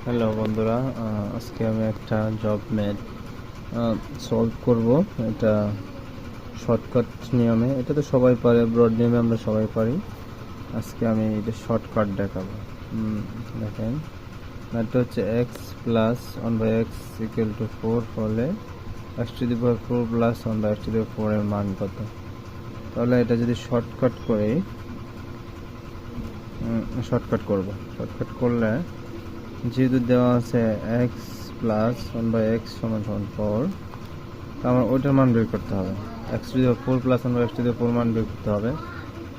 Hello বন্ধুরা, আজকে আমি একটা জব ম্যাথ সলভ করব। এটা শর্টকাট নিয়মে, এটা তো সবাই পারে, ব্রড নিয়মে আমরা সবাই পারি। আজকে আমি এটা শর্টকাট দেখাবো। দেখেন, ম্যাথটা হচ্ছে x plus one by x equal to 4 হলে x to the power 4 plus one by x to the power 4 এর মান কত। তাহলে এটা যদি শর্টকাট করি, শর্টকাট করলে যেহেতু দেওয়া আছে X plus one by X সমান সমান 4, তো আমার ওইটার মান বের করতে হবে। X to the power 4 plus one by x to the power 4 মান বের করতে হবে।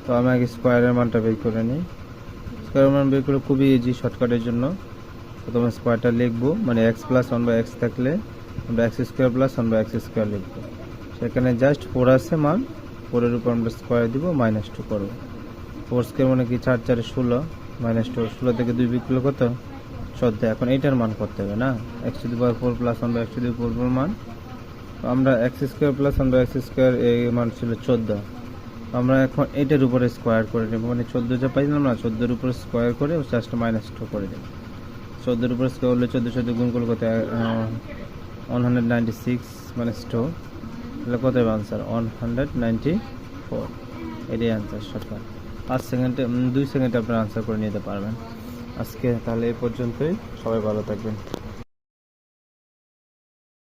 তো আমি আগে স্কোয়ারের মানটা বের করে নিই। স্কোয়ারের মান বের করে খুবই ইজি শর্টকাটের জন্য। প্রথমে স্কোয়ারটা লিখবো, মানে X plus one by X থাকলে আমরা x square plus one by x square লিখবো। সেখানে জাস্ট 4 আছে মান, 4-এর উপর আমরা স্কোয়ার দিব, -2 করবো। 4 স্কোয়ার মানে কি 4 4 16, -2, 16 থেকে 2 বিয়োগ করলে কত? 14। এখন এইটার মান করতে হবে না, x to the power 4 plus one by x to the power 4 মান। তো আমরা x square plus one by x square এই মান ছিল 14। আমরা এখন এইটার উপরে স্কোয়ার করে নেব, মানে 14 যা পাইলাম না, 14-এর উপরে স্কোয়ার করে জাস্ট -2 করে দেব। 14-এর উপরে স্কোয়ার হলে 14 সাথে গুণ করলে কত? 196 -2, তাহলে কত হবে আনসার? 194। এটাই আনসার শর্টকাট। 2 সেকেন্ডে আপনারা আনসার করে নিতে পারবেন। আজকে তাহলে এই পর্যন্তই, সবাই ভালো থাকবেন।